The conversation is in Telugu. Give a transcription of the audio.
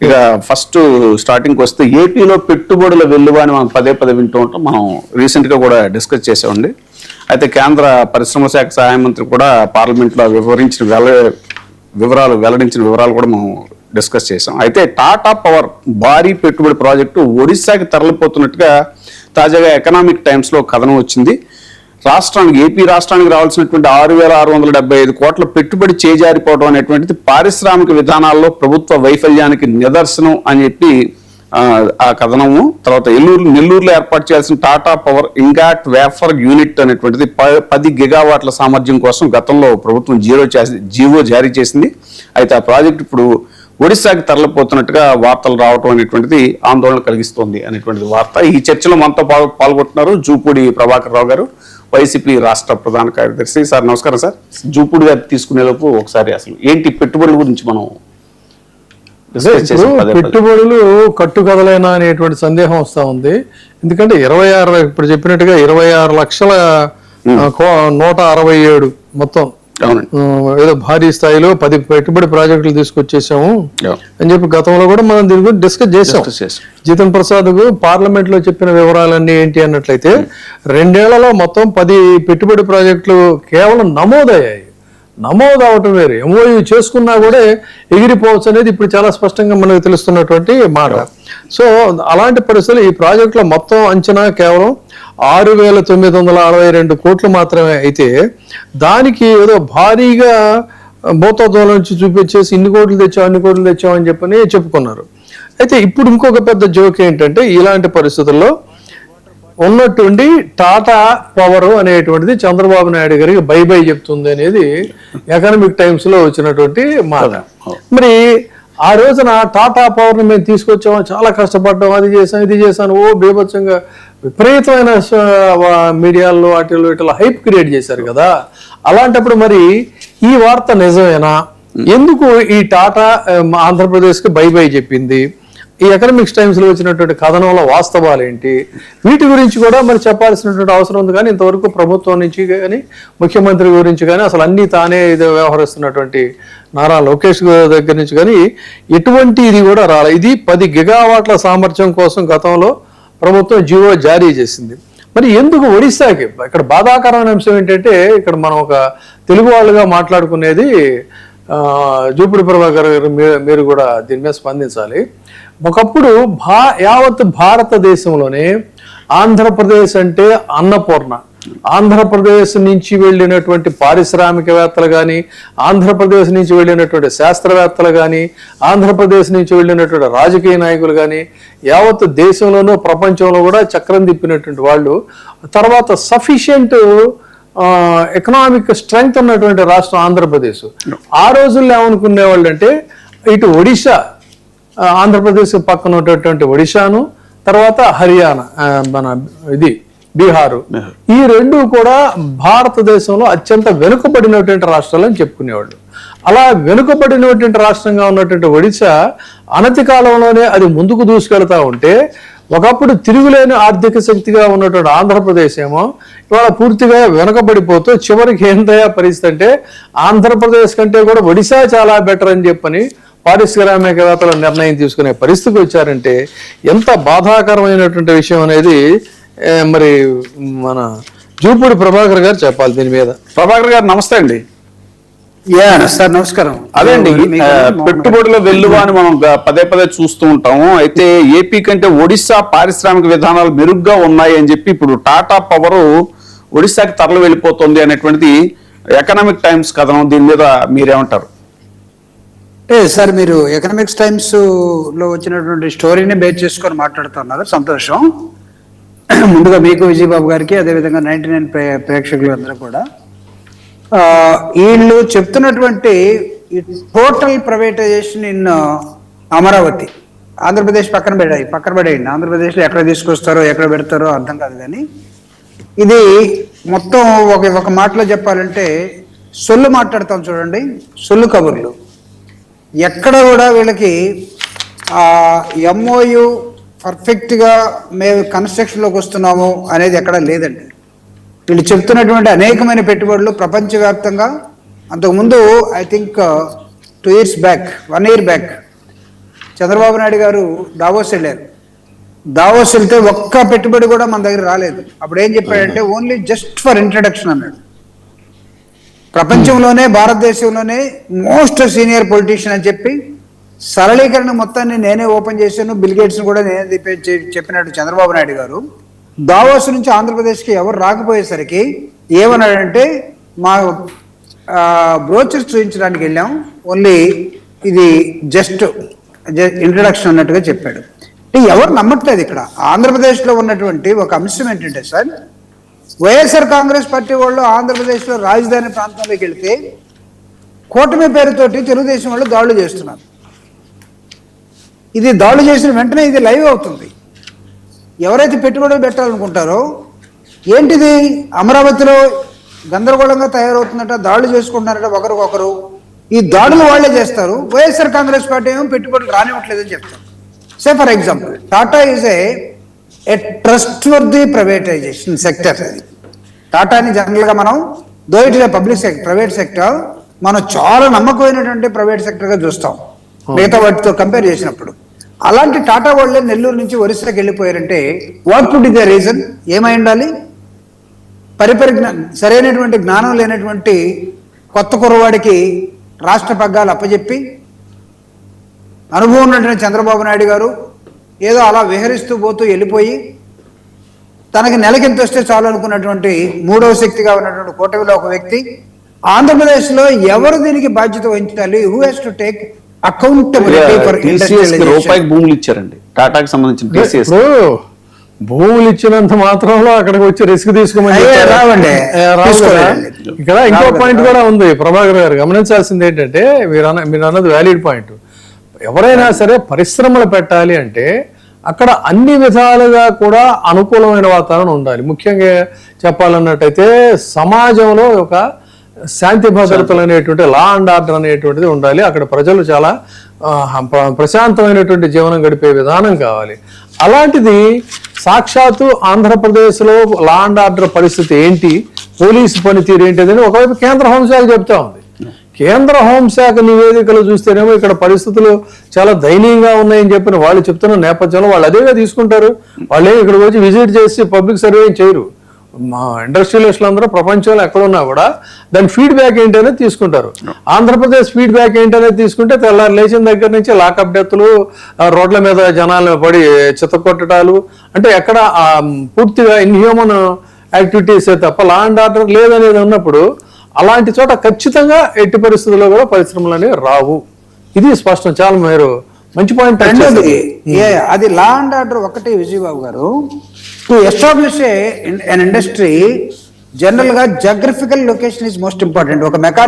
ఇక ఫస్ట్ స్టార్టింగ్కి వస్తే ఏపీలో పెట్టుబడుల వెల్లువ అని మనం పదే పదే వింటూ ఉంటాం. మనం రీసెంట్గా కూడా డిస్కస్ చేసామండి. అయితే కేంద్ర పరిశ్రమల శాఖ సహాయ మంత్రి కూడా పార్లమెంట్లో వెల్లడించిన వివరాలు కూడా మనం డిస్కస్ చేసాం. అయితే టాటా పవర్ భారీ పెట్టుబడి ప్రాజెక్టు ఒడిశాకి తరలిపోతున్నట్టుగా తాజాగా ఎకనామిక్ టైమ్స్లో కథనం వచ్చింది. ఏపీ రాష్ట్రానికి రావాల్సినటువంటి 6,675 కోట్ల పెట్టుబడి చేజారిపోవడం అనేటువంటిది పారిశ్రామిక విధానాల్లో ప్రభుత్వ వైఫల్యానికి నిదర్శనం అని చెప్పి ఆ కథనము. తర్వాత నెల్లూరులో ఏర్పాటు చేయాల్సిన టాటా పవర్ ఇంగాట్ వేఫర్ యూనిట్ అనేటువంటిది 10 గిగావాట్ల సామర్థ్యం కోసం గతంలో ప్రభుత్వం జీవో జారీ చేసింది. అయితే ఆ ప్రాజెక్ట్ ఇప్పుడు ఒడిశాకి తరలిపోతున్నట్టుగా వార్తలు రావటం అనేటువంటిది ఆందోళన కలిగిస్తోంది అనేటువంటిది వార్త. ఈ చర్చలో మనతో పాల్గొంటున్నారు జూపూడి ప్రభాకర్ రావు గారు, వైసీపీ రాష్ట్ర ప్రధాన కార్యదర్శి. సార్ నమస్కారం. సార్, జూపూడి గారు తీసుకునేలోపు ఒకసారి అసలు ఏంటి పెట్టుబడుల గురించి మనం పెట్టుబడులు కట్టుకదలేనా అనేటువంటి సందేహం వస్తా ఉంది. ఎందుకంటే 26 ఇప్పుడు చెప్పినట్టుగా 26 లక్షల 167 మొత్తం ఏదో భారీ స్థాయిలో 10 పెట్టుబడి ప్రాజెక్టులు తీసుకొచ్చేసాము అని చెప్పి గతంలో కూడా మనం దీని గురించి డిస్కస్ చేసాం. జితన్ ప్రసాద్ పార్లమెంట్ లో చెప్పిన వివరాలన్నీ ఏంటి అన్నట్లయితే 2 ఏళ్లలో మొత్తం 10 పెట్టుబడి ప్రాజెక్టులు కేవలం నమోదు అవటం వేరు, ఎంఓయూ చేసుకున్నా కూడా ఎగిరిపోవచ్చు అనేది ఇప్పుడు చాలా స్పష్టంగా మనకు తెలుస్తున్నటువంటి మాట. సో అలాంటి పరిస్థితులు ఈ ప్రాజెక్టుల మొత్తం అంచనా కేవలం 6,962 కోట్లు మాత్రమే. అయితే దానికి ఏదో భారీగా భూతత్వంలో నుంచి చూపించేసి అన్ని కోట్లు తెచ్చాం అని చెప్పని చెప్పుకున్నారు. అయితే ఇప్పుడు ఇంకొక పెద్ద జోక్ ఏంటంటే ఇలాంటి పరిస్థితుల్లో ఉన్నట్టుండి టాటా పవర్ అనేటువంటిది చంద్రబాబు నాయుడు గారికి బై చెప్తుంది అనేది ఎకనామిక్ టైమ్స్ లో వచ్చినటువంటి మాట. మరి ఆ రోజున టాటా పవర్ని మేము తీసుకొచ్చాము, చాలా కష్టపడ్డాం, ఇది చేశాను బీభత్సంగా విపరీతమైన మీడియాల్లో వాటిల్లో ఇట్లా హైప్ క్రియేట్ చేశారు కదా. అలాంటప్పుడు మరి ఈ వార్త నిజమేనా? ఎందుకు ఈ టాటా ఆంధ్రప్రదేశ్కి బై చెప్పింది? ఈ ఎకనామిక్స్ టైమ్స్ లో వచ్చినటువంటి కథనంలో వాస్తవాలు ఏంటి? వీటి గురించి కూడా మరి చెప్పాల్సినటువంటి అవసరం ఉంది. కానీ ఇంతవరకు ప్రభుత్వం నుంచి కానీ ముఖ్యమంత్రి గురించి కానీ అసలు అన్ని తానే వ్యవహరిస్తున్నటువంటి నారా లోకేష్ దగ్గర నుంచి కానీ ఎటువంటి ఇది కూడా రాలేదు. ఇది 10 గిగావాట్ల సామర్థ్యం కోసం గతంలో ప్రభుత్వం జీవో జారీ చేసింది. మరి ఎందుకు ఒడిశాకి? ఇక్కడ బాధాకరమైన అంశం ఏంటంటే ఇక్కడ మనం ఒక తెలుగు వాళ్ళుగా మాట్లాడుకునేది, జూపూడి ప్రభాకర్ గారు మీరు కూడా దీని మీద స్పందించాలి. ఒకప్పుడు యావత్ భారతదేశంలోనే ఆంధ్రప్రదేశ్ అంటే అన్నపూర్ణ. ఆంధ్రప్రదేశ్ నుంచి వెళ్ళినటువంటి పారిశ్రామికవేత్తలు కానీ, ఆంధ్రప్రదేశ్ నుంచి వెళ్ళినటువంటి శాస్త్రవేత్తలు కానీ, ఆంధ్రప్రదేశ్ నుంచి వెళ్ళినటువంటి రాజకీయ నాయకులు కానీ యావత్ దేశంలోనూ ప్రపంచంలో కూడా చక్రం తిప్పినటువంటి వాళ్ళు. తర్వాత సఫిషియంట్ ఎకనామిక్ స్ట్రెంగ్త్ ఉన్నటువంటి రాష్ట్రం ఆంధ్రప్రదేశ్. ఆ రోజుల్లో ఏమనుకునేవాళ్ళు అంటే ఇటు ఒడిశా, ఆంధ్రప్రదేశ్ పక్కన ఉన్నటువంటి ఒడిశాను, తర్వాత హర్యానా, బీహారు, ఈ రెండు కూడా భారతదేశంలో అత్యంత వెనుకబడినటువంటి రాష్ట్రాలు అని చెప్పుకునేవాళ్ళు. అలా వెనుకబడినటువంటి రాష్ట్రంగా ఉన్నటువంటి ఒడిశా అనతి కాలంలోనే అది ముందుకు దూసుకెళ్తా ఉంటే, ఒకప్పుడు తిరుగులేని ఆర్థిక శక్తిగా ఉన్నటువంటి ఆంధ్రప్రదేశ్ ఏమో ఇవాళ పూర్తిగా వెనకబడిపోతూ చివరికి ఏంటయ్యా పరిస్థితి అంటే ఆంధ్రప్రదేశ్ కంటే కూడా ఒడిశా చాలా బెటర్ అని చెప్పని పారిశ్రామికవేత్తల నిర్ణయం తీసుకునే పరిస్థితికి వచ్చారంటే ఎంత బాధాకరమైనటువంటి విషయం అనేది మరి మన జూపూడి ప్రభాకర్ గారు చెప్పాలి దీని మీద. ప్రభాకర్ గారు నమస్తే అండి. సార్ నమస్కారం. అదే అండి, పెట్టుబడుల వెల్లువ అని మనం పదే చూస్తూ ఉంటాము. అయితే ఏపీ కంటే ఒడిశా పారిశ్రామిక విధానాలు మెరుగ్గా ఉన్నాయి అని చెప్పి ఇప్పుడు టాటా పవర్ ఒడిశాకి తరలి వెళ్ళిపోతుంది అనేటువంటిది ఎకనామిక్ టైమ్స్ కథనం. దీని మీద మీరేమంటారు? సార్, మీరు ఎకనామిక్స్ టైమ్స్ లో వచ్చినటువంటి స్టోరీని బేస్ చేసుకొని మాట్లాడుతున్నారు, సంతోషం. ముందుగా మీకు, విజయబాబు గారికి, అదేవిధంగా 99 ప్రేక్షకులు అందరూ కూడా వీళ్ళు చెప్తున్నటువంటి total privatisation in Amaravati, Andhra Pradesh పక్కన పడేయండి. ఆంధ్రప్రదేశ్లో ఎక్కడ తీసుకొస్తారో ఎక్కడ పెడతారో అర్థం కాదు. కానీ ఇది మొత్తం ఒక మాటలో చెప్పాలంటే సొల్లు మాట్లాడతాం చూడండి, సొల్లు కబుర్లు. ఎక్కడ కూడా వీళ్ళకి ఎంఓయు పర్ఫెక్ట్గా మేము కన్స్ట్రక్షన్లోకి వస్తున్నాము అనేది ఎక్కడ లేదండి. వీళ్ళు చెప్తున్నటువంటి అనేకమైన పెట్టుబడులు ప్రపంచవ్యాప్తంగా అంతకుముందు I think 1 year back Chandrababu Naidu గారు దావోస్ వెళ్ళారు. దావోస్ వెళ్తే ఒక్క పెట్టుబడి కూడా మన దగ్గర రాలేదు. అప్పుడు ఏం చెప్పాడంటే ఓన్లీ జస్ట్ ఫర్ ఇంట్రడక్షన్ అన్నాడు. ప్రపంచంలోనే భారతదేశంలోనే మోస్ట్ సీనియర్ పొలిటీషియన్ అని చెప్పి సరళీకరణ మొత్తాన్ని నేనే ఓపెన్ చేశాను, బిల్ గేట్స్ కూడా నేనే చెప్పినట్టు చంద్రబాబు నాయుడు గారు దావోస్ నుంచి ఆంధ్రప్రదేశ్కి ఎవరు రాకపోయేసరికి ఏమన్నాడంటే మా బ్రోచర్స్ చూపించడానికి వెళ్ళాం, ఓన్లీ ఇది జస్ట్ ఇంట్రడక్షన్ అన్నట్టుగా చెప్పాడు. ఎవరు నమ్మట్లేదు. ఇక్కడ ఆంధ్రప్రదేశ్లో ఉన్నటువంటి ఒక అంశం ఏంటంటే సార్, వైఎస్ఆర్ కాంగ్రెస్ పార్టీ వాళ్ళు ఆంధ్రప్రదేశ్లో రాజధాని ప్రాంతంలోకి వెళ్తే కూటమి పేరుతోటి తెలుగుదేశం వాళ్ళు దాడులు చేస్తున్నారు. ఇది దాడులు చేసిన వెంటనే ఇది లైవ్ అవుతుంది. ఎవరైతే పెట్టుబడులు పెట్టాలనుకుంటారో ఏంటిది అమరావతిలో గందరగోళంగా తయారవుతుందట, దాడులు చేసుకుంటున్నారట ఒకరికొకరు. ఈ దాడులు వాళ్ళే చేస్తారు. వైఎస్ఆర్ కాంగ్రెస్ పార్టీ ఏమో పెట్టుబడులు రానివ్వట్లేదని చెప్తారు. Say for example Tata is a trustworthy privatization sector. అది టాటాని జనరల్గా మనం though it is a public sector, private sector మనం చాలా నమ్మకమైనటువంటి ప్రైవేట్ సెక్టర్గా చూస్తాం మిగతా వాటితో కంపేర్ చేసినప్పుడు. అలాంటి టాటా వాళ్ళే నెల్లూరు నుంచి ఒరిస్సాకి వెళ్ళిపోయారంటే what would be the reason? ఏమై ఉండాలి? సరైనటువంటి జ్ఞానం లేనటువంటి కొత్త కుర్రవాడికి రాష్ట్ర పగ్గాలు అప్పచెప్పి అనుభవం ఉన్నటువంటి చంద్రబాబు నాయుడు గారు ఏదో అలా విహరిస్తూ పోతూ వెళ్ళిపోయి తనకి నెలకింత వస్తే చాలు అనుకున్నటువంటి మూడవ శక్తిగా ఉన్నటువంటి కూటమిలో ఒక వ్యక్తి ఆంధ్రప్రదేశ్లో ఎవరు దీనికి బాధ్యత వహించాలి? Who has to take accountability for రూపాయికి భూములు ఇచ్చారండి టాటాకి సంబంధించిన TCS. భూములు ఇచ్చినంత మాత్రంలో అక్కడికి వచ్చి రిస్క్ తీసుకోమని రావండి. ఇక్కడ ఇంకో పాయింట్ కూడా ఉంది ప్రభాకర్ గారు గమనించాల్సింది ఏంటంటే, మీరు అన్నది వ్యాలిడ్ పాయింట్. ఎవరైనా సరే పరిశ్రమలు పెట్టాలి అంటే అక్కడ అన్ని విధాలుగా కూడా అనుకూలమైన వాతావరణం ఉండాలి. ముఖ్యంగా చెప్పాలన్నట్టయితే సమాజంలో ఒక శాంతి భద్రతలు అనేటువంటి లా అండ్ ఆర్డర్ అనేటువంటిది ఉండాలి. అక్కడ ప్రజలు చాలా ప్రశాంతమైనటువంటి జీవనం గడిపే విధానం కావాలి. అలాంటిది సాక్షాత్తు ఆంధ్రప్రదేశ్లో లా అండ్ ఆర్డర్ పరిస్థితి ఏంటి, పోలీసు పనితీరు ఏంటిదని ఒకవైపు కేంద్ర హోంశాఖ చెప్తా ఉంది. కేంద్ర హోంశాఖ నివేదికలు చూస్తేనేమో ఇక్కడ పరిస్థితులు చాలా దయనీయంగా ఉన్నాయని చెప్పిన వాళ్ళు చెప్తున్న నేపథ్యంలో వాళ్ళు అదేగా తీసుకుంటారు. వాళ్ళే ఇక్కడికి వచ్చి విజిట్ చేసి పబ్లిక్ సర్వే చేయరు. మా ఇండస్ట్రియలిస్టులు అందరూ ప్రపంచంలో ఎక్కడున్నా కూడా దాని ఫీడ్బ్యాక్ ఏంటనేది తీసుకుంటారు. ఆంధ్రప్రదేశ్ ఫీడ్బ్యాక్ ఏంటనేది తీసుకుంటే తెల్లారు లేచిన దగ్గర నుంచి లాకప్ డెత్తులు, రోడ్ల మీద జనాలు పడి చిత్తకొట్టడాలు, అంటే ఎక్కడ పూర్తిగా ఇన్హ్యూమన్ యాక్టివిటీసే తప్ప లా అండ్ ఆర్డర్ లేదనేది ఉన్నప్పుడు అలాంటి చోట ఖచ్చితంగా ఎట్టి పరిస్థితుల్లో కూడా పరిశ్రమలు అనేవి రావు. ఇది స్పష్టం. చాలా మీరు మంచి పాయింట్. అది లా అండ్ ఆర్డర్ ఒకటి విజయబాబు గారు. To establish an industry, general గా geographical location is most important. ఒక మెకానిక్